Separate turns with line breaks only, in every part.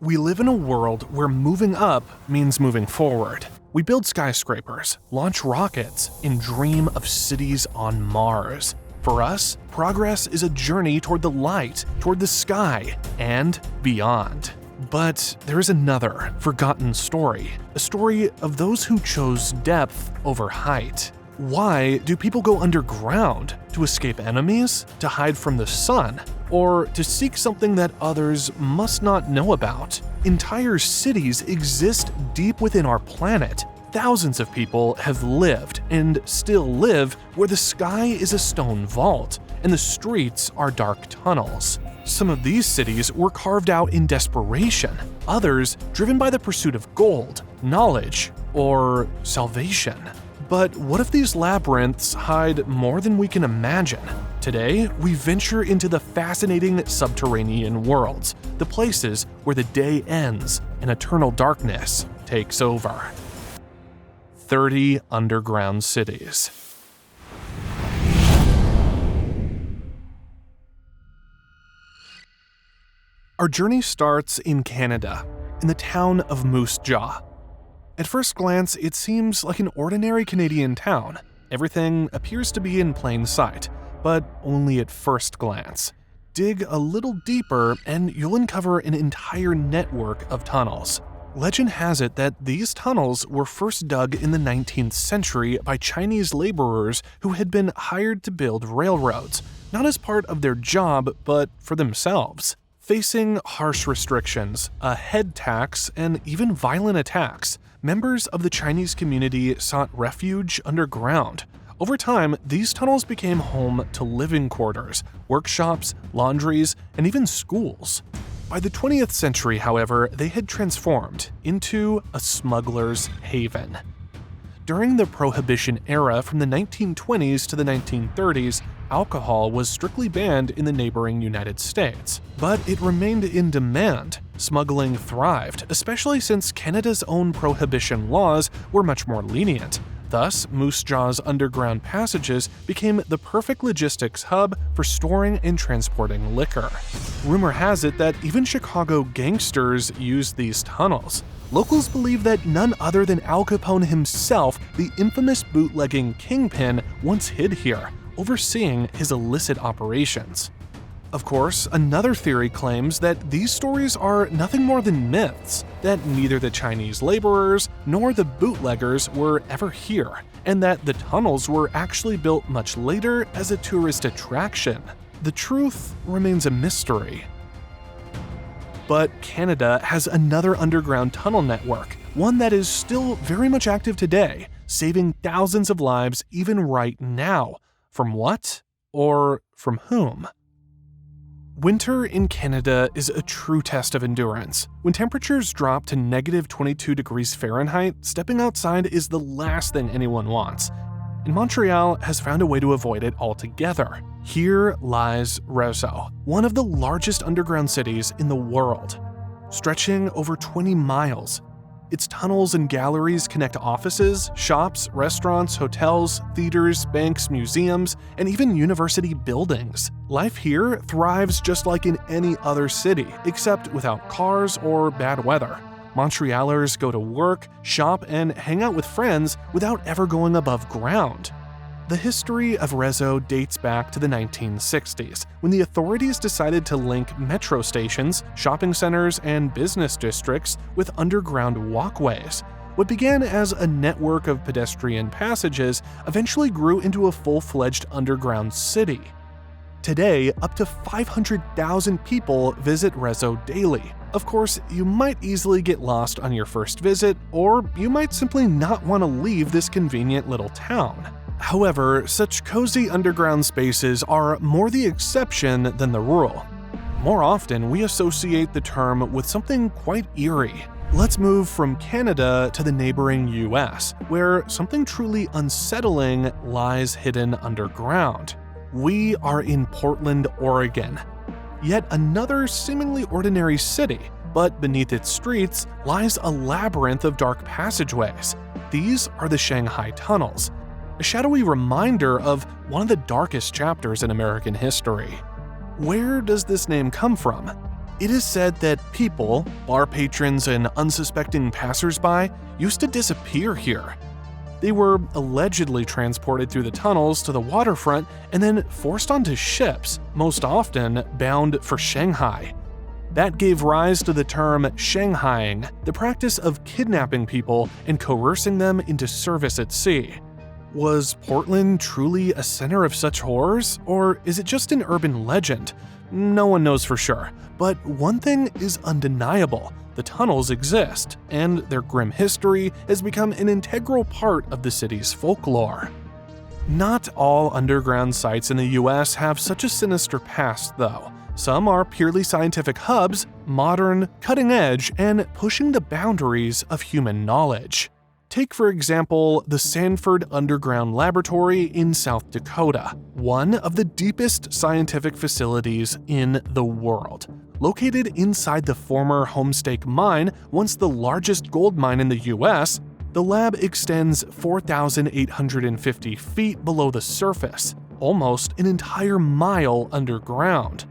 We live in a world where moving up means moving forward. We build skyscrapers, launch rockets, and dream of cities on Mars. For us, progress is a journey toward the light, toward the sky, and beyond. But there is another forgotten story, a story of those who chose depth over height. Why do people go underground? To escape enemies? To hide from the sun? Or to seek something that others must not know about? Entire cities exist deep within our planet. Thousands of people have lived and still live where the sky is a stone vault and the streets are dark tunnels. Some of these cities were carved out in desperation, others driven by the pursuit of gold, knowledge, or salvation. But what if these labyrinths hide more than we can imagine? Today, we venture into the fascinating subterranean worlds, the places where the day ends and eternal darkness takes over. 30 underground cities. Our journey starts in Canada, in the town of Moose Jaw. At first glance, it seems like an ordinary Canadian town. Everything appears to be in plain sight, but only at first glance. Dig a little deeper and you'll uncover an entire network of tunnels. Legend has it that these tunnels were first dug in the 19th century by Chinese laborers who had been hired to build railroads, not as part of their job, but for themselves. Facing harsh restrictions, a head tax, and even violent attacks, members of the Chinese community sought refuge underground. Over time, these tunnels became home to living quarters, workshops, laundries, and even schools. By the 20th century, however, they had transformed into a smuggler's haven. During the Prohibition era from the 1920s to the 1930s, alcohol was strictly banned in the neighboring United States. But it remained in demand. Smuggling thrived, especially since Canada's own prohibition laws were much more lenient. Thus, Moose Jaw's underground passages became the perfect logistics hub for storing and transporting liquor. Rumor has it that even Chicago gangsters used these tunnels. Locals believe that none other than Al Capone himself, the infamous bootlegging kingpin, once hid here, overseeing his illicit operations. Of course, another theory claims that these stories are nothing more than myths, that neither the Chinese laborers nor the bootleggers were ever here, and that the tunnels were actually built much later as a tourist attraction. The truth remains a mystery. But Canada has another underground tunnel network, one that is still very much active today, saving thousands of lives even right now. From what? Or from whom? Winter in Canada is a true test of endurance. When temperatures drop to -22 degrees Fahrenheit, stepping outside is the last thing anyone wants. And Montreal has found a way to avoid it altogether. Here lies ReYOUniverse, one of the largest underground cities in the world. Stretching over 20 miles, its tunnels and galleries connect offices, shops, restaurants, hotels, theaters, banks, museums, and even university buildings. Life here thrives just like in any other city, except without cars or bad weather. Montrealers go to work, shop, and hang out with friends without ever going above ground. The history of ReYOUniverse dates back to the 1960s, when the authorities decided to link metro stations, shopping centers, and business districts with underground walkways. What began as a network of pedestrian passages eventually grew into a full-fledged underground city. Today, up to 500,000 people visit ReYOUniverse daily. Of course, you might easily get lost on your first visit, or you might simply not want to leave this convenient little town. However, such cozy underground spaces are more the exception than the rule. More often, we associate the term with something quite eerie. Let's move from Canada to the neighboring US, where something truly unsettling lies hidden underground. We are in Portland, Oregon. Yet another seemingly ordinary city, but beneath its streets lies a labyrinth of dark passageways. These are the Shanghai Tunnels, a shadowy reminder of one of the darkest chapters in American history. Where does this name come from? It is said that people, bar patrons, and unsuspecting passersby used to disappear here. They were allegedly transported through the tunnels to the waterfront and then forced onto ships, most often bound for Shanghai. That gave rise to the term Shanghaiing, the practice of kidnapping people and coercing them into service at sea. Was Portland truly a center of such horrors, or is it just an urban legend? No one knows for sure, but one thing is undeniable. The tunnels exist, and their grim history has become an integral part of the city's folklore. Not all underground sites in the US have such a sinister past, though. Some are purely scientific hubs, modern, cutting-edge, and pushing the boundaries of human knowledge. Take, for example, the Sanford Underground Laboratory in South Dakota, one of the deepest scientific facilities in the world. Located inside the former Homestake Mine, once the largest gold mine in the US, the lab extends 4,850 feet below the surface, almost an entire mile underground.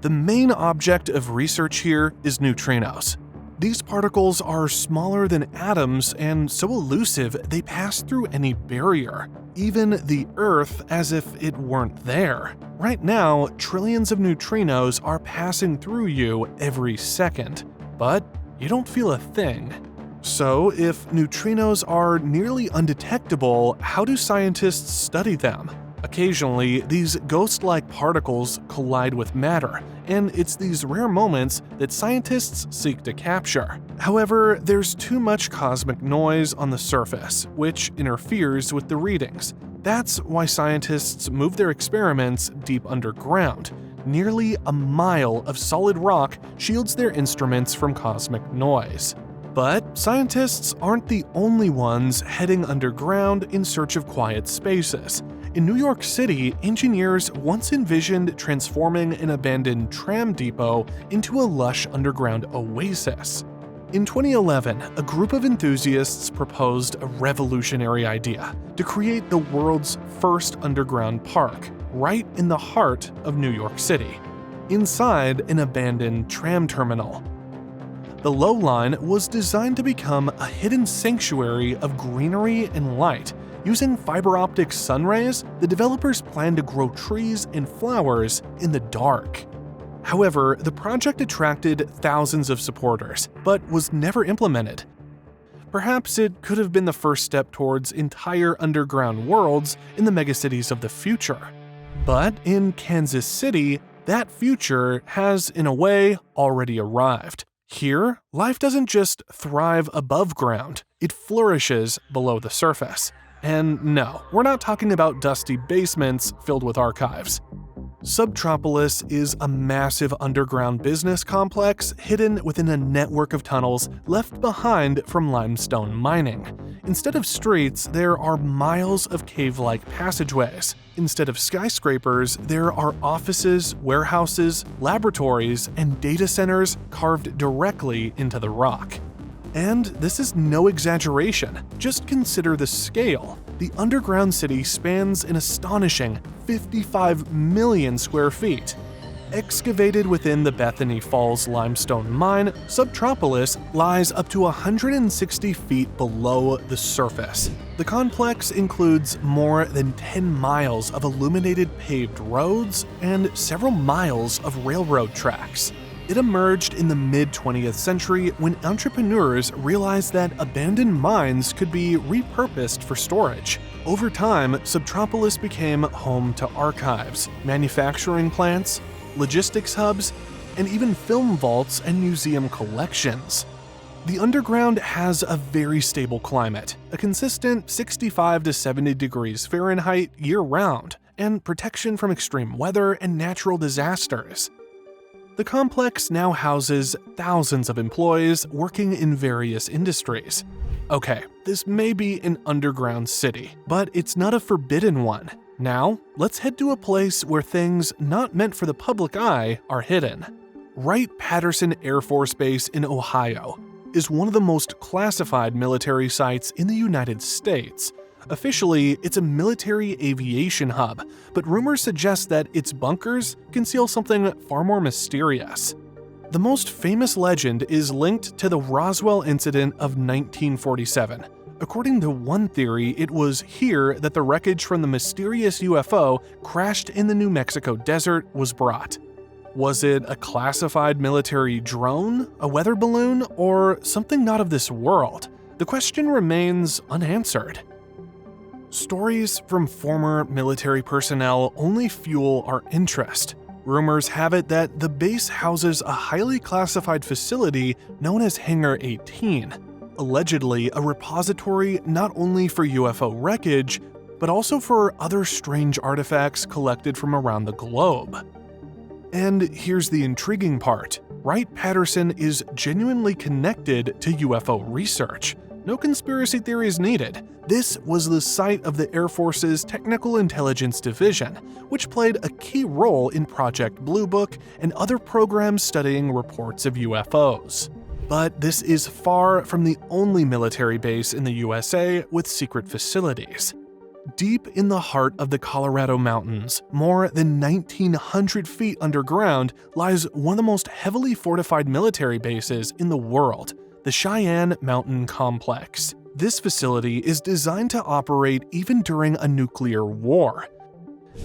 The main object of research here is neutrinos. These particles are smaller than atoms and so elusive they pass through any barrier, even the Earth as if it weren't there. Right now, trillions of neutrinos are passing through you every second, but you don't feel a thing. So, if neutrinos are nearly undetectable, how do scientists study them? Occasionally, these ghost-like particles collide with matter, and it's these rare moments that scientists seek to capture. However, there's too much cosmic noise on the surface, which interferes with the readings. That's why scientists move their experiments deep underground. Nearly a mile of solid rock shields their instruments from cosmic noise. But scientists aren't the only ones heading underground in search of quiet spaces. In New York City, engineers once envisioned transforming an abandoned tram depot into a lush underground oasis. In 2011, a group of enthusiasts proposed a revolutionary idea to create the world's first underground park, right in the heart of New York City, inside an abandoned tram terminal. The Low Line was designed to become a hidden sanctuary of greenery and light. Using fiber optic sun rays, the developers plan to grow trees and flowers in the dark. However, the project attracted thousands of supporters, but was never implemented. Perhaps it could have been the first step towards entire underground worlds in the megacities of the future. But in Kansas City, that future has, in a way, already arrived. Here, life doesn't just thrive above ground, it flourishes below the surface. And no, we're not talking about dusty basements filled with archives. Subtropolis is a massive underground business complex hidden within a network of tunnels left behind from limestone mining. Instead of streets, there are miles of cave-like passageways. Instead of skyscrapers, there are offices, warehouses, laboratories, and data centers carved directly into the rock. And this is no exaggeration. Just consider the scale. The underground city spans an astonishing 55 million square feet. Excavated within the Bethany Falls limestone mine, Subtropolis lies up to 160 feet below the surface. The complex includes more than 10 miles of illuminated paved roads and several miles of railroad tracks. It emerged in the mid-20th century when entrepreneurs realized that abandoned mines could be repurposed for storage. Over time, Subtropolis became home to archives, manufacturing plants, logistics hubs, and even film vaults and museum collections. The underground has a very stable climate, a consistent 65 to 70 degrees Fahrenheit year-round, and protection from extreme weather and natural disasters. The complex now houses thousands of employees working in various industries. Okay, this may be an underground city, but it's not a forbidden one. Now, let's head to a place where things not meant for the public eye are hidden. Wright-Patterson Air Force Base in Ohio is one of the most classified military sites in the United States. Officially, it's a military aviation hub, but rumors suggest that its bunkers conceal something far more mysterious. The most famous legend is linked to the Roswell incident of 1947. According to one theory, it was here that the wreckage from the mysterious UFO crashed in the New Mexico desert was brought. Was it a classified military drone, a weather balloon, or something not of this world? The question remains unanswered. Stories from former military personnel only fuel our interest. Rumors have it that the base houses a highly classified facility known as Hangar 18, allegedly a repository not only for UFO wreckage, but also for other strange artifacts collected from around the globe. And here's the intriguing part. Wright-Patterson is genuinely connected to UFO research. No conspiracy theories needed. This was the site of the Air Force's Technical Intelligence Division, which played a key role in Project Blue Book and other programs studying reports of UFOs. But this is far from the only military base in the USA with secret facilities. Deep in the heart of the Colorado Mountains, more than 1,900 feet underground, lies one of the most heavily fortified military bases in the world, the Cheyenne Mountain Complex. This facility is designed to operate even during a nuclear war.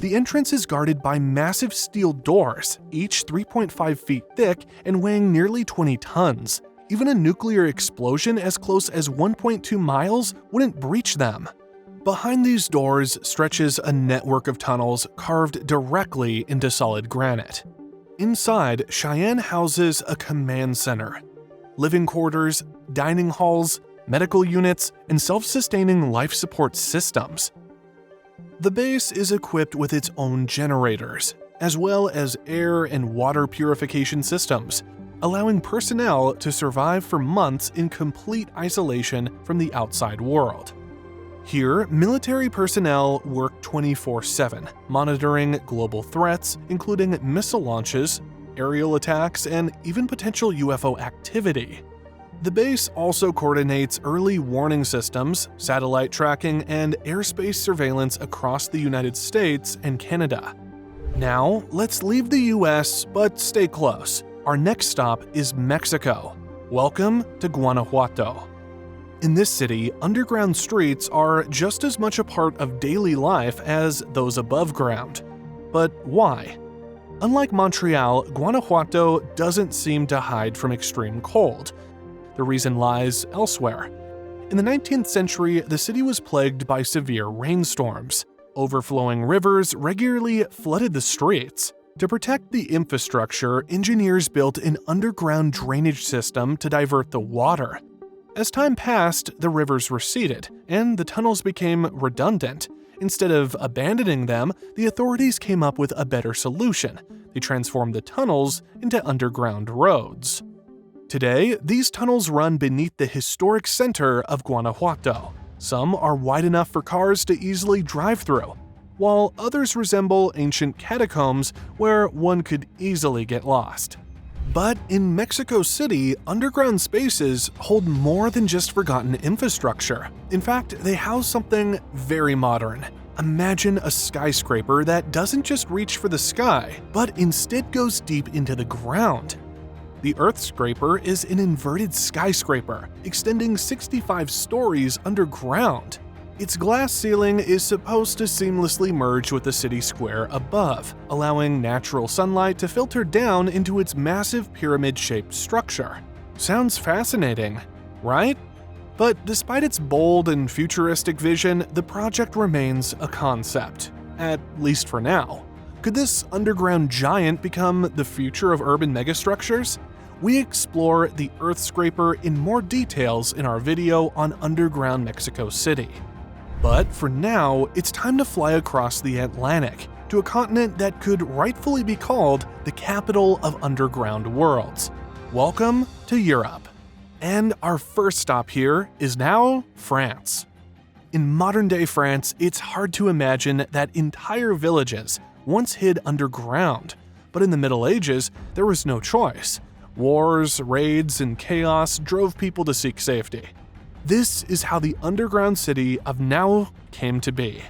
The entrance is guarded by massive steel doors, each 3.5 feet thick and weighing nearly 20 tons. Even a nuclear explosion as close as 1.2 miles wouldn't breach them. Behind these doors stretches a network of tunnels carved directly into solid granite. Inside, Cheyenne houses a command center, living quarters, dining halls, medical units, and self-sustaining life support systems. The base is equipped with its own generators, as well as air and water purification systems, allowing personnel to survive for months in complete isolation from the outside world. Here, military personnel work 24/7, monitoring global threats, including missile launches, aerial attacks, and even potential UFO activity. The base also coordinates early warning systems, satellite tracking, and airspace surveillance across the United States and Canada. Now, let's leave the US, but stay close. Our next stop is Mexico. Welcome to Guanajuato. In this city, underground streets are just as much a part of daily life as those above ground. But why? Unlike Montreal, Guanajuato doesn't seem to hide from extreme cold. The reason lies elsewhere. In the 19th century, the city was plagued by severe rainstorms. Overflowing rivers regularly flooded the streets. To protect the infrastructure, engineers built an underground drainage system to divert the water. As time passed, the rivers receded, and the tunnels became redundant. Instead of abandoning them, the authorities came up with a better solution. They transformed the tunnels into underground roads. Today, these tunnels run beneath the historic center of Guanajuato. Some are wide enough for cars to easily drive through, while others resemble ancient catacombs where one could easily get lost. But in Mexico City, underground spaces hold more than just forgotten infrastructure. In fact, they house something very modern. Imagine a skyscraper that doesn't just reach for the sky, but instead goes deep into the ground. The Earth Scraper is an inverted skyscraper, extending 65 stories underground. Its glass ceiling is supposed to seamlessly merge with the city square above, allowing natural sunlight to filter down into its massive pyramid-shaped structure. Sounds fascinating, right? But despite its bold and futuristic vision, the project remains a concept, at least for now. Could this underground giant become the future of urban megastructures? We explore the Earth Scraper in more details in our video on underground Mexico City. But for now, it's time to fly across the Atlantic to a continent that could rightfully be called the capital of underground worlds. Welcome to Europe. And our first stop here is now France. In modern-day France, it's hard to imagine that entire villages once hid underground. But in the Middle Ages, there was no choice. Wars, raids, and chaos drove people to seek safety. This is how the underground city of now came to be.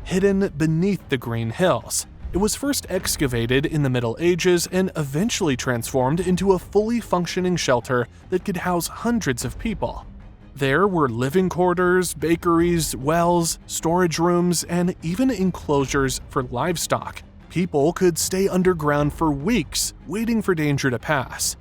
Hidden beneath the green hills, It was first excavated in the Middle Ages and eventually transformed into a fully functioning shelter that could house hundreds of people. There were living quarters, bakeries, wells, storage rooms, and even enclosures for livestock. People could stay underground for weeks, waiting for danger to pass.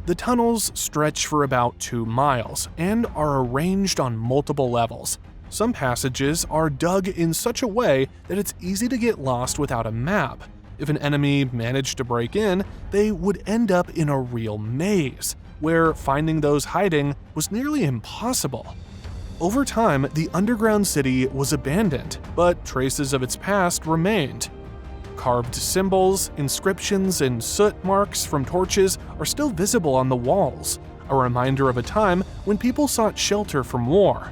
The tunnels stretch for about 2 miles and are arranged on multiple levels. Some passages are dug in such a way that it's easy to get lost without a map. If an enemy managed to break in, they would end up in a real maze, where finding those hiding was nearly impossible. Over time, the underground city was abandoned, but traces of its past remained. Carved symbols, inscriptions, and soot marks from torches are still visible on the walls, a reminder of a time when people sought shelter from war.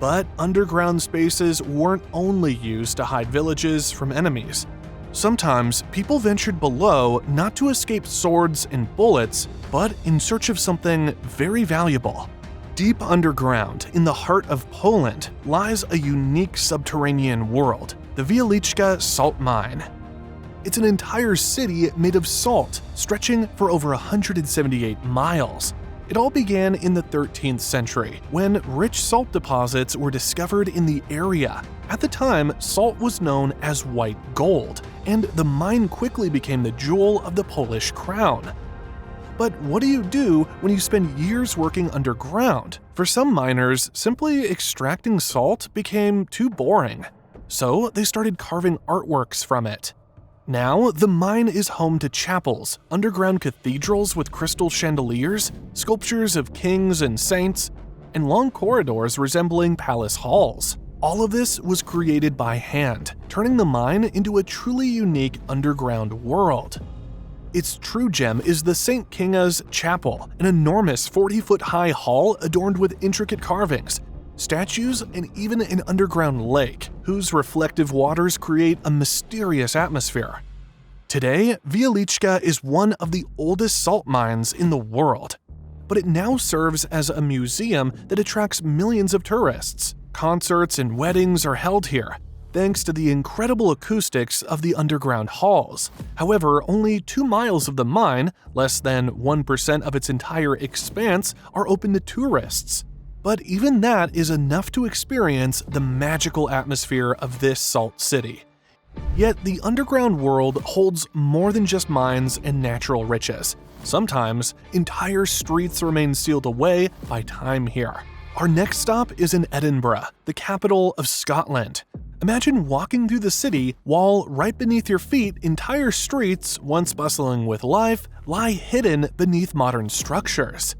But underground spaces weren't only used to hide villages from enemies. Sometimes people ventured below not to escape swords and bullets, but in search of something very valuable. Deep underground, in the heart of Poland, lies a unique subterranean world, the ReYOuniverse salt mine. It's an entire city made of salt, stretching for over 178 miles. It all began in the 13th century, when rich salt deposits were discovered in the area. At the time, salt was known as white gold, and the mine quickly became the jewel of the Polish crown. But what do you do when you spend years working underground? For some miners, simply extracting salt became too boring. So they started carving artworks from it. Now, the mine is home to chapels, underground cathedrals with crystal chandeliers, sculptures of kings and saints, and long corridors resembling palace halls. All of this was created by hand, turning the mine into a truly unique underground world. Its true gem is the St. Kinga's Chapel, an enormous 40-foot-high hall adorned with intricate carvings, statues, and even an underground lake, whose reflective waters create a mysterious atmosphere. Today, ReYOuniverse is one of the oldest salt mines in the world, but it now serves as a museum that attracts millions of tourists. Concerts and weddings are held here, thanks to the incredible acoustics of the underground halls. However, only 2 miles of the mine, less than 1% of its entire expanse, are open to tourists. But even that is enough to experience the magical atmosphere of this salt city. Yet the underground world holds more than just mines and natural riches. Sometimes, entire streets remain sealed away by time here. Our next stop is in Edinburgh, the capital of Scotland. Imagine walking through the city while right beneath your feet, entire streets, once bustling with life, lie hidden beneath modern structures.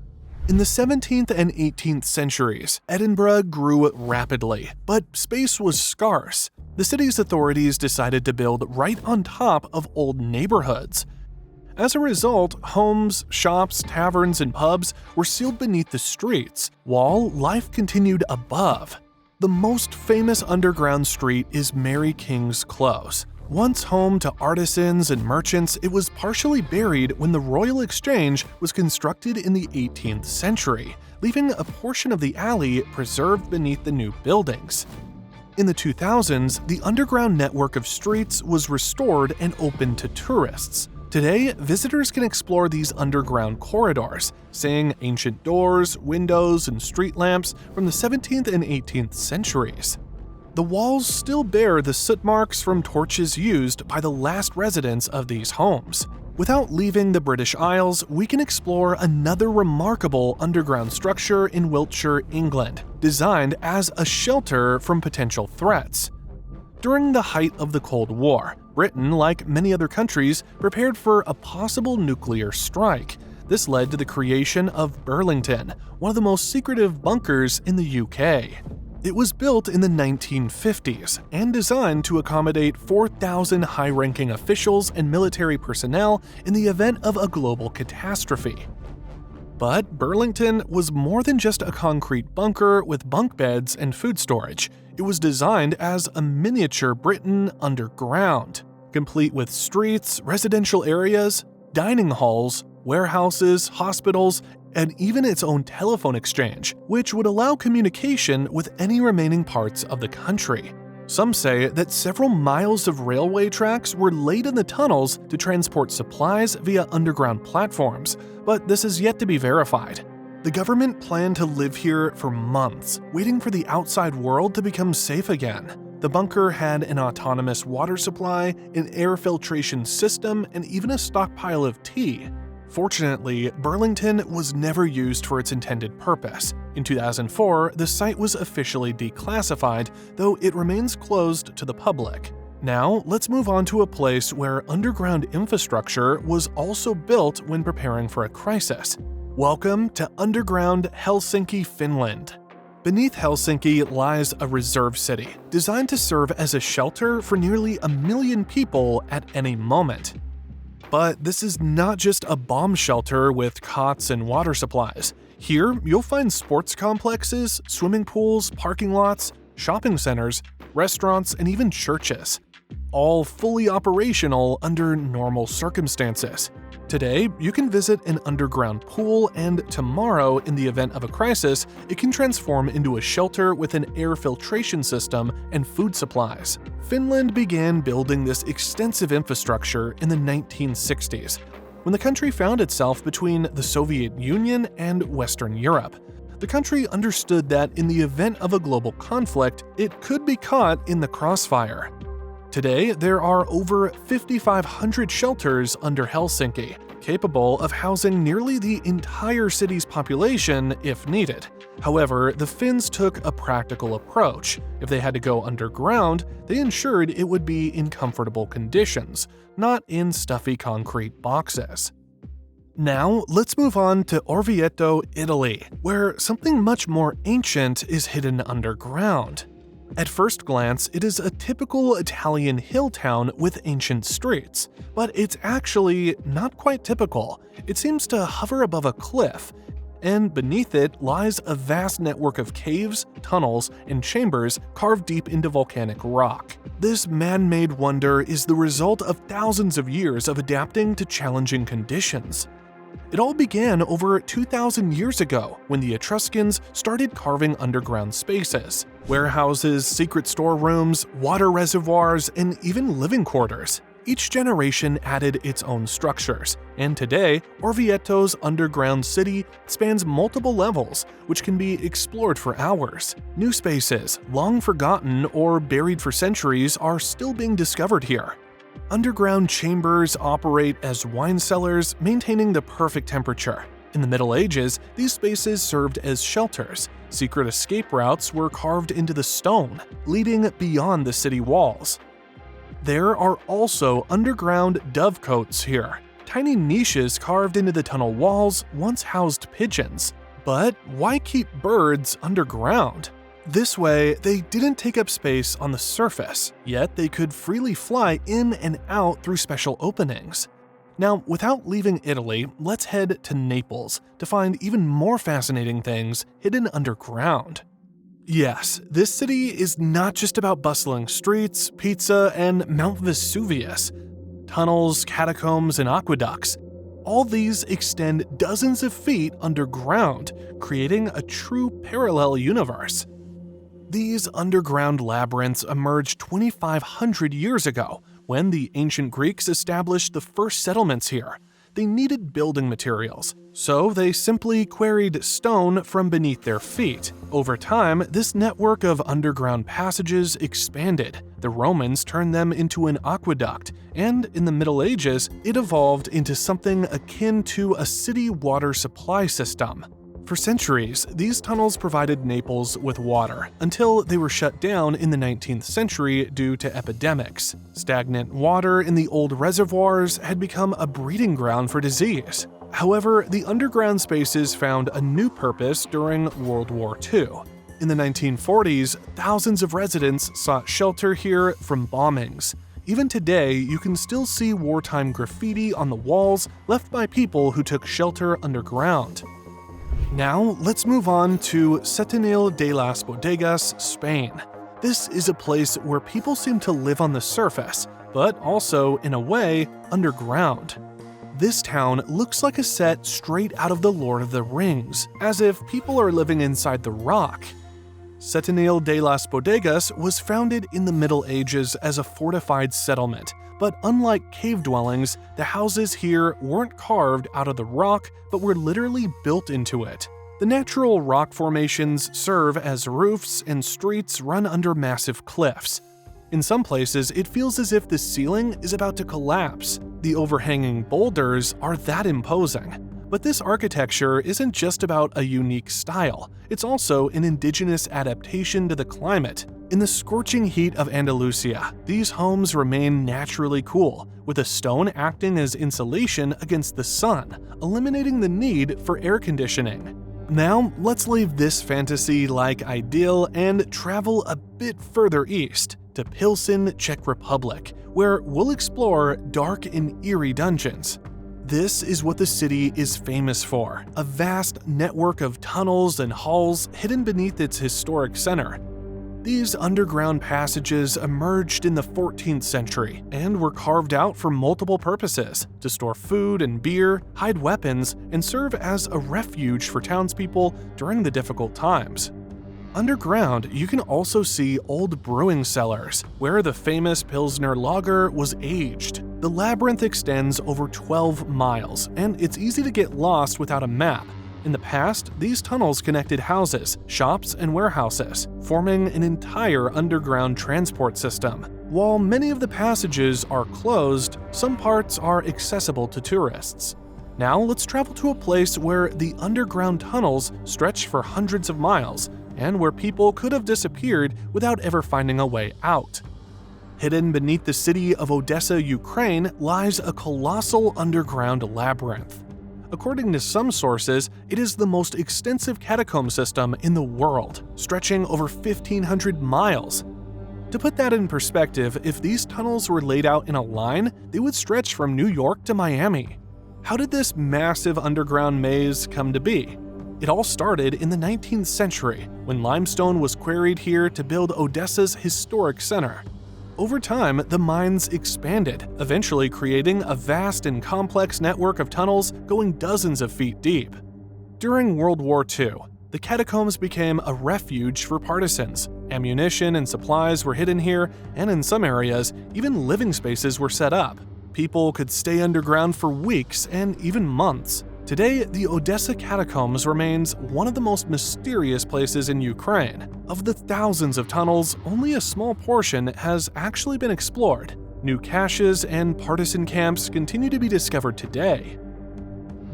In the 17th and 18th centuries, Edinburgh grew rapidly, but space was scarce. The city's authorities decided to build right on top of old neighborhoods. As a result, homes, shops, taverns, and pubs were sealed beneath the streets, while life continued above. The most famous underground street is Mary King's Close. Once home to artisans and merchants, it was partially buried when the Royal Exchange was constructed in the 18th century, leaving a portion of the alley preserved beneath the new buildings. In the 2000s, the underground network of streets was restored and opened to tourists. Today, visitors can explore these underground corridors, seeing ancient doors, windows, and street lamps from the 17th and 18th centuries. The walls still bear the soot marks from torches used by the last residents of these homes. Without leaving the British Isles, we can explore another remarkable underground structure in Wiltshire, England, designed as a shelter from potential threats. During the height of the Cold War, Britain, like many other countries, prepared for a possible nuclear strike. This led to the creation of Burlington, one of the most secretive bunkers in the UK. It was built in the 1950s and designed to accommodate 4,000 high-ranking officials and military personnel in the event of a global catastrophe. But Burlington was more than just a concrete bunker with bunk beds and food storage. It was designed as a miniature Britain underground, complete with streets, residential areas, dining halls, warehouses, hospitals, and even its own telephone exchange, which would allow communication with any remaining parts of the country. Some say that several miles of railway tracks were laid in the tunnels to transport supplies via underground platforms, but this is yet to be verified. The government planned to live here for months, waiting for the outside world to become safe again. The bunker had an autonomous water supply, an air filtration system, and even a stockpile of tea. Fortunately, Burlington was never used for its intended purpose. In 2004, the site was officially declassified, though it remains closed to the public. Now, let's move on to a place where underground infrastructure was also built when preparing for a crisis. Welcome to underground Helsinki, Finland. Beneath Helsinki lies a reserve city, designed to serve as a shelter for nearly 1 million people at any moment. But this is not just a bomb shelter with cots and water supplies. Here, you'll find sports complexes, swimming pools, parking lots, shopping centers, restaurants, and even churches, all fully operational under normal circumstances. Today, you can visit an underground pool, and tomorrow, in the event of a crisis, it can transform into a shelter with an air filtration system and food supplies. Finland began building this extensive infrastructure in the 1960s, when the country found itself between the Soviet Union and Western Europe. The country understood that in the event of a global conflict, it could be caught in the crossfire. Today, there are over 5,500 shelters under Helsinki, capable of housing nearly the entire city's population if needed. However, the Finns took a practical approach. If they had to go underground, they ensured it would be in comfortable conditions, not in stuffy concrete boxes. Now, let's move on to Orvieto, Italy, where something much more ancient is hidden underground. At first glance, it is a typical Italian hill town with ancient streets, but it's actually not quite typical. It seems to hover above a cliff, and beneath it lies a vast network of caves, tunnels, and chambers carved deep into volcanic rock. This man-made wonder is the result of thousands of years of adapting to challenging conditions. It all began over 2,000 years ago when the Etruscans started carving underground spaces, warehouses, secret storerooms, water reservoirs, and even living quarters. Each generation added its own structures, and today, Orvieto's underground city spans multiple levels, which can be explored for hours. New spaces, long forgotten or buried for centuries, are still being discovered here. Underground chambers operate as wine cellars, maintaining the perfect temperature. In the Middle Ages, these spaces served as shelters. Secret escape routes were carved into the stone, leading beyond the city walls. There are also underground dovecotes here. Tiny niches carved into the tunnel walls once housed pigeons. But why keep birds underground? This way, they didn't take up space on the surface, yet they could freely fly in and out through special openings. Now, without leaving Italy, let's head to Naples to find even more fascinating things hidden underground. Yes, this city is not just about bustling streets, pizza, and Mount Vesuvius. Tunnels, catacombs, and aqueducts. All these extend dozens of feet underground, creating a true parallel universe. These underground labyrinths emerged 2,500 years ago when the ancient Greeks established the first settlements here. They needed building materials, so they simply quarried stone from beneath their feet. Over time, this network of underground passages expanded. The Romans turned them into an aqueduct, and in the Middle Ages, it evolved into something akin to a city water supply system. For centuries, these tunnels provided Naples with water, until they were shut down in the 19th century due to epidemics. Stagnant water in the old reservoirs had become a breeding ground for disease. However, the underground spaces found a new purpose during World War II. In the 1940s, thousands of residents sought shelter here from bombings. Even today, you can still see wartime graffiti on the walls left by people who took shelter underground. Now, let's move on to Setenil de las Bodegas, Spain. This is a place where people seem to live on the surface, but also, in a way, underground. This town looks like a set straight out of The Lord of the Rings, as if people are living inside the rock. Setenil de las Bodegas was founded in the Middle Ages as a fortified settlement, but unlike cave dwellings, the houses here weren't carved out of the rock but were literally built into it. The natural rock formations serve as roofs and streets run under massive cliffs. In some places, it feels as if the ceiling is about to collapse. The overhanging boulders are that imposing. But this architecture isn't just about a unique style, it's also an indigenous adaptation to the climate. In the scorching heat of Andalusia, these homes remain naturally cool, with a stone acting as insulation against the sun, eliminating the need for air conditioning. Now, let's leave this fantasy-like ideal and travel a bit further east, to Pilsen, Czech Republic, where we'll explore dark and eerie dungeons. This is what the city is famous for, a vast network of tunnels and halls hidden beneath its historic center. These underground passages emerged in the 14th century and were carved out for multiple purposes: to store food and beer, hide weapons, and serve as a refuge for townspeople during the difficult times. Underground, you can also see old brewing cellars, where the famous Pilsner lager was aged. The labyrinth extends over 12 miles, and it's easy to get lost without a map. In the past, these tunnels connected houses, shops, and warehouses, forming an entire underground transport system. While many of the passages are closed, some parts are accessible to tourists. Now let's travel to a place where the underground tunnels stretch for hundreds of miles, and where people could have disappeared without ever finding a way out. Hidden beneath the city of Odessa, Ukraine, lies a colossal underground labyrinth. According to some sources, it is the most extensive catacomb system in the world, stretching over 1,500 miles. To put that in perspective, if these tunnels were laid out in a line, they would stretch from New York to Miami. How did this massive underground maze come to be? It all started in the 19th century, when limestone was quarried here to build Odessa's historic center. Over time, the mines expanded, eventually creating a vast and complex network of tunnels going dozens of feet deep. During World War II, the catacombs became a refuge for partisans. Ammunition and supplies were hidden here, and in some areas, even living spaces were set up. People could stay underground for weeks and even months. Today, the Odessa catacombs remains one of the most mysterious places in Ukraine. Of the thousands of tunnels, only a small portion has actually been explored. New caches and partisan camps continue to be discovered today.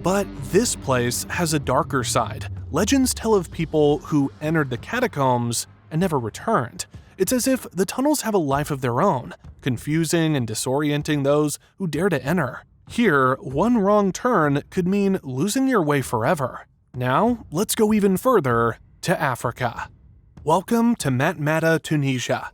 But this place has a darker side. Legends tell of people who entered the catacombs and never returned. It's as if the tunnels have a life of their own, confusing and disorienting those who dare to enter. Here, one wrong turn could mean losing your way forever. Now, let's go even further to Africa. Welcome to Matmata, Tunisia.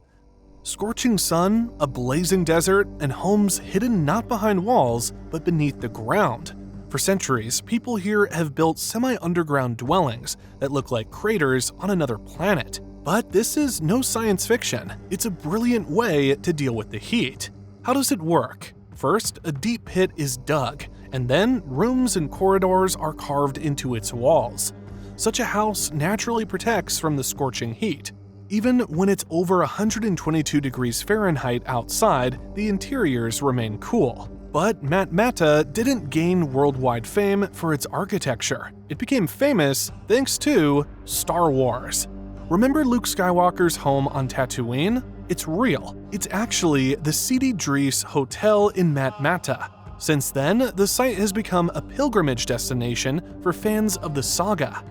Scorching sun, a blazing desert, and homes hidden not behind walls, but beneath the ground. For centuries, people here have built semi-underground dwellings that look like craters on another planet. But this is no science fiction. It's a brilliant way to deal with the heat. How does it work? First, a deep pit is dug, and then rooms and corridors are carved into its walls. Such a house naturally protects from the scorching heat. Even when it's over 122 degrees Fahrenheit outside, the interiors remain cool. But Matmata didn't gain worldwide fame for its architecture. It became famous thanks to Star Wars. Remember Luke Skywalker's home on Tatooine? It's real. It's actually the Sidi Dris Hotel in Matmata. Since then, the site has become a pilgrimage destination for fans of the saga.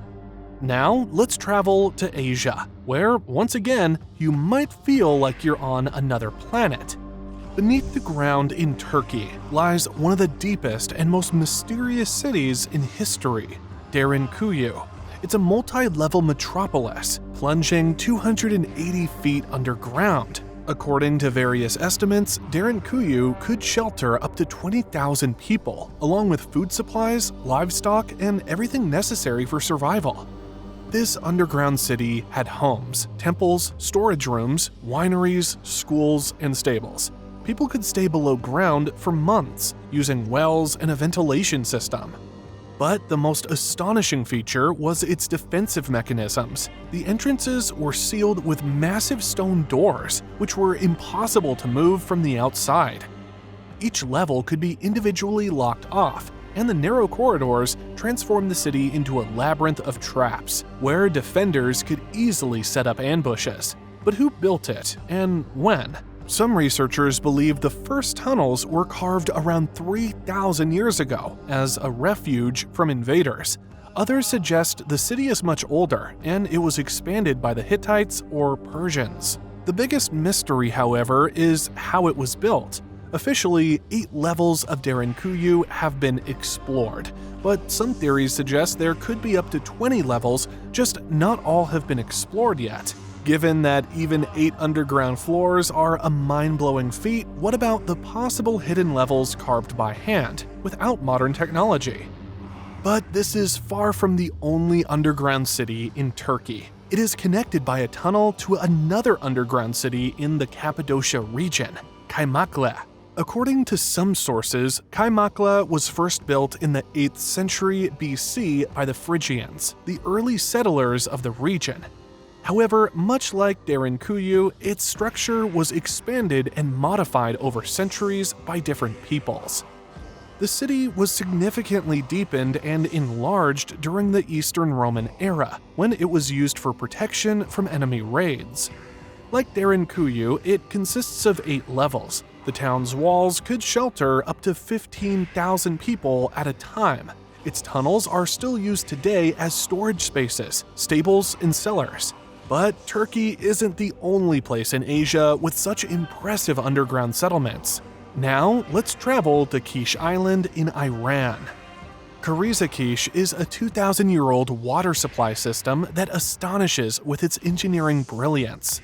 Now, let's travel to Asia, where, once again, you might feel like you're on another planet. Beneath the ground in Turkey lies one of the deepest and most mysterious cities in history, Derinkuyu. It's a multi-level metropolis, plunging 280 feet underground. According to various estimates, Derinkuyu could shelter up to 20,000 people, along with food supplies, livestock, and everything necessary for survival. This underground city had homes, temples, storage rooms, wineries, schools, and stables. People could stay below ground for months, using wells and a ventilation system. But the most astonishing feature was its defensive mechanisms. The entrances were sealed with massive stone doors, which were impossible to move from the outside. Each level could be individually locked off, and the narrow corridors transformed the city into a labyrinth of traps, where defenders could easily set up ambushes. But who built it, and when? Some researchers believe the first tunnels were carved around 3,000 years ago as a refuge from invaders. Others suggest the city is much older and it was expanded by the Hittites or Persians. The biggest mystery, however, is how it was built. Officially, 8 levels of Derinkuyu have been explored, but some theories suggest there could be up to 20 levels, just not all have been explored yet. Given that even 8 underground floors are a mind-blowing feat, what about the possible hidden levels carved by hand, without modern technology? But this is far from the only underground city in Turkey. It is connected by a tunnel to another underground city in the Cappadocia region, Kaymaklı. According to some sources, Kaymaklı was first built in the 8th century BC by the Phrygians, the early settlers of the region. However, much like Derinkuyu, its structure was expanded and modified over centuries by different peoples. The city was significantly deepened and enlarged during the Eastern Roman era, when it was used for protection from enemy raids. Like Derinkuyu, it consists of 8 levels. The town's walls could shelter up to 15,000 people at a time. Its tunnels are still used today as storage spaces, stables, and cellars. But Turkey isn't the only place in Asia with such impressive underground settlements. Now, let's travel to Kish Island in Iran. Kish is a 2,000-year-old water supply system that astonishes with its engineering brilliance.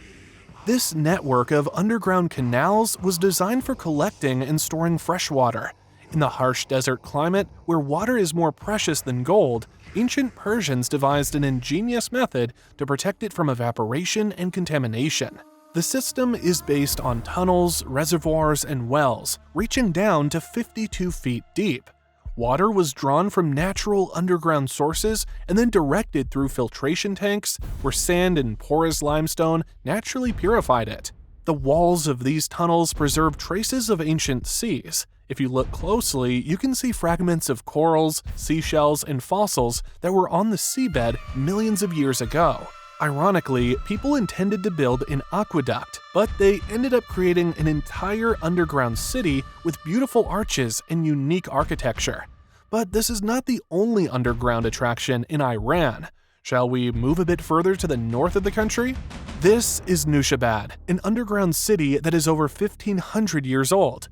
This network of underground canals was designed for collecting and storing fresh water. In the harsh desert climate, where water is more precious than gold, ancient Persians devised an ingenious method to protect it from evaporation and contamination. The system is based on tunnels, reservoirs, and wells, reaching down to 52 feet deep. Water was drawn from natural underground sources and then directed through filtration tanks, where sand and porous limestone naturally purified it. The walls of these tunnels preserve traces of ancient seas. If you look closely, you can see fragments of corals, seashells, and fossils that were on the seabed millions of years ago. Ironically, people intended to build an aqueduct, but they ended up creating an entire underground city with beautiful arches and unique architecture. But this is not the only underground attraction in Iran. Shall we move a bit further to the north of the country? This is Nushabad, an underground city that is over 1,500 years old.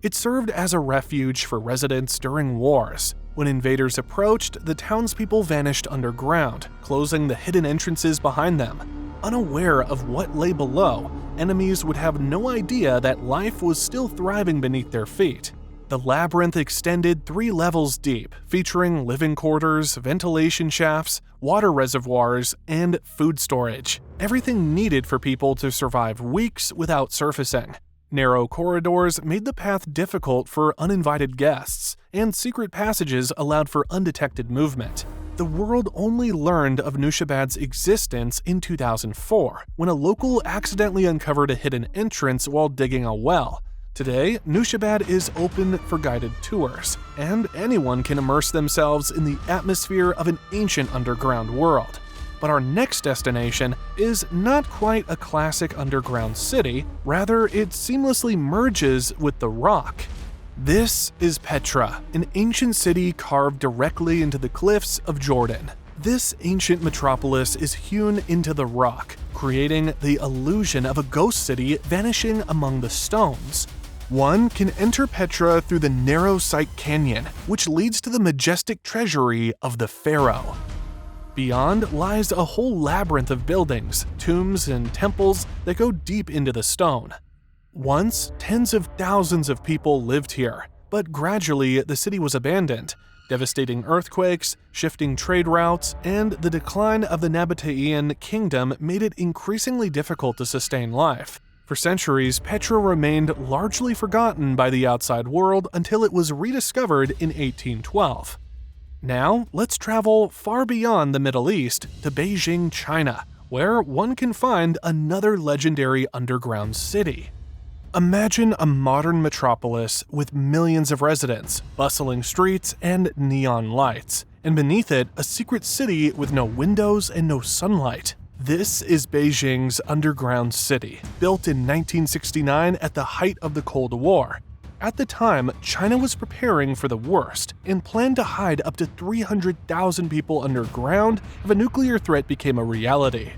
It served as a refuge for residents during wars. When invaders approached, the townspeople vanished underground, closing the hidden entrances behind them. Unaware of what lay below, enemies would have no idea that life was still thriving beneath their feet. The labyrinth extended 3 levels deep, featuring living quarters, ventilation shafts, water reservoirs, and food storage. Everything needed for people to survive weeks without surfacing. Narrow corridors made the path difficult for uninvited guests, and secret passages allowed for undetected movement. The world only learned of Nushabad's existence in 2004, when a local accidentally uncovered a hidden entrance while digging a well. Today, Nushabad is open for guided tours, and anyone can immerse themselves in the atmosphere of an ancient underground world. But our next destination is not quite a classic underground city, rather it seamlessly merges with the rock. This is Petra, an ancient city carved directly into the cliffs of Jordan. This ancient metropolis is hewn into the rock, creating the illusion of a ghost city vanishing among the stones. One can enter Petra through the narrow Site Canyon, which leads to the majestic treasury of the pharaoh. Beyond lies a whole labyrinth of buildings, tombs, and temples that go deep into the stone. Once, tens of thousands of people lived here, but gradually the city was abandoned. Devastating earthquakes, shifting trade routes, and the decline of the Nabatean kingdom made it increasingly difficult to sustain life. For centuries, Petra remained largely forgotten by the outside world until it was rediscovered in 1812. Now, let's travel far beyond the Middle East to Beijing, China, where one can find another legendary underground city. Imagine a modern metropolis with millions of residents, bustling streets, and neon lights, and beneath it, a secret city with no windows and no sunlight. This is Beijing's underground city, built in 1969 at the height of the Cold War. At the time, China was preparing for the worst and planned to hide up to 300,000 people underground if a nuclear threat became a reality.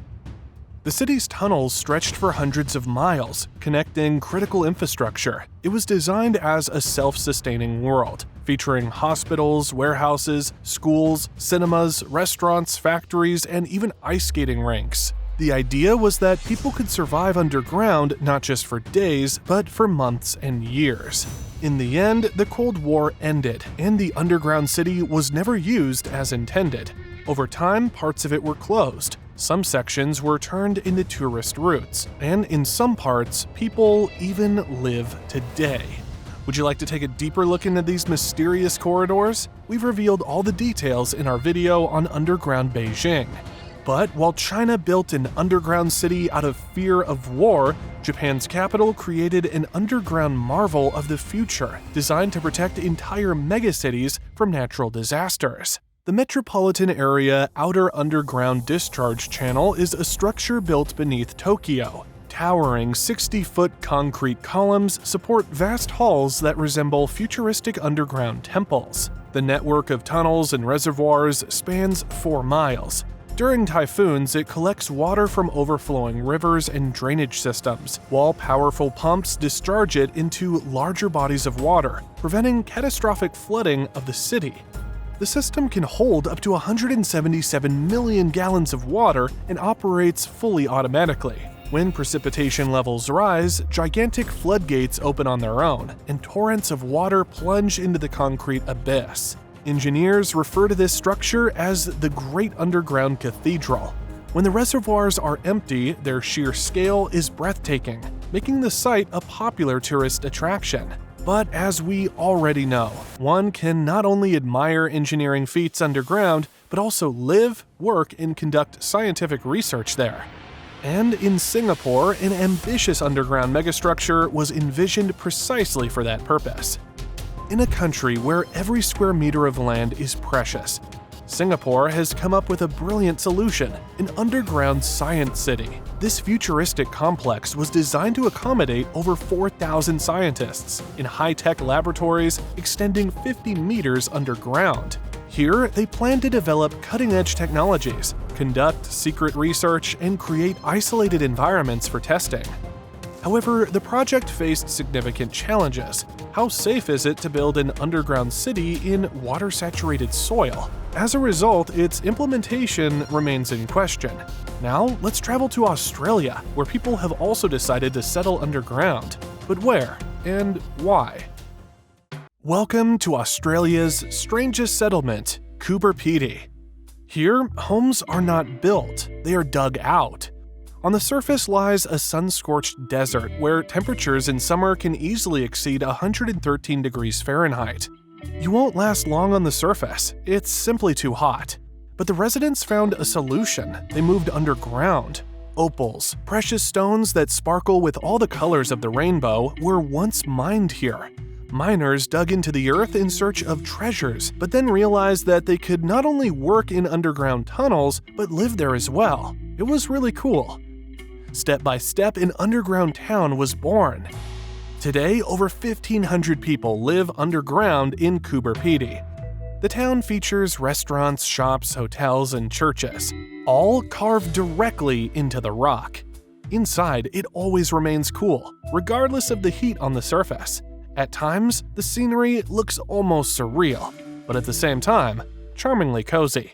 The city's tunnels stretched for hundreds of miles, connecting critical infrastructure. It was designed as a self-sustaining world, featuring hospitals, warehouses, schools, cinemas, restaurants, factories, and even ice skating rinks. The idea was that people could survive underground not just for days, but for months and years. In the end, the Cold War ended, and the underground city was never used as intended. Over time, parts of it were closed. Some sections were turned into tourist routes, and in some parts, people even live today. Would you like to take a deeper look into these mysterious corridors? We've revealed all the details in our video on underground Beijing. But while China built an underground city out of fear of war, Japan's capital created an underground marvel of the future, designed to protect entire megacities from natural disasters. The metropolitan area Outer Underground Discharge Channel is a structure built beneath Tokyo. Towering 60-foot concrete columns support vast halls that resemble futuristic underground temples. The network of tunnels and reservoirs spans 4 miles. During typhoons, it collects water from overflowing rivers and drainage systems, while powerful pumps discharge it into larger bodies of water, preventing catastrophic flooding of the city. The system can hold up to 177 million gallons of water and operates fully automatically. When precipitation levels rise, gigantic floodgates open on their own, and torrents of water plunge into the concrete abyss. Engineers refer to this structure as the Great Underground Cathedral. When the reservoirs are empty, their sheer scale is breathtaking, making the site a popular tourist attraction. But as we already know, one can not only admire engineering feats underground, but also live, work, and conduct scientific research there. And in Singapore, an ambitious underground megastructure was envisioned precisely for that purpose. In a country where every square meter of land is precious, Singapore has come up with a brilliant solution, an underground science city. This futuristic complex was designed to accommodate over 4,000 scientists in high-tech laboratories extending 50 meters underground. Here, they plan to develop cutting-edge technologies, conduct secret research, and create isolated environments for testing. However, the project faced significant challenges. How safe is it to build an underground city in water-saturated soil? As a result, its implementation remains in question. Now, let's travel to Australia, where people have also decided to settle underground. But where and why? Welcome to Australia's strangest settlement, Coober Pedy. Here, homes are not built, they are dug out. On the surface lies a sun-scorched desert where temperatures in summer can easily exceed 113 degrees Fahrenheit. You won't last long on the surface, it's simply too hot. But the residents found a solution. They moved underground. Opals, precious stones that sparkle with all the colors of the rainbow, were once mined here. Miners dug into the earth in search of treasures, but then realized that they could not only work in underground tunnels, but live there as well. It was really cool. Step by step, an underground town was born. Today, over 1,500 people live underground in Coober Pedy. The town features restaurants, shops, hotels, and churches, all carved directly into the rock. Inside, it always remains cool, regardless of the heat on the surface. At times, the scenery looks almost surreal, but at the same time, charmingly cozy.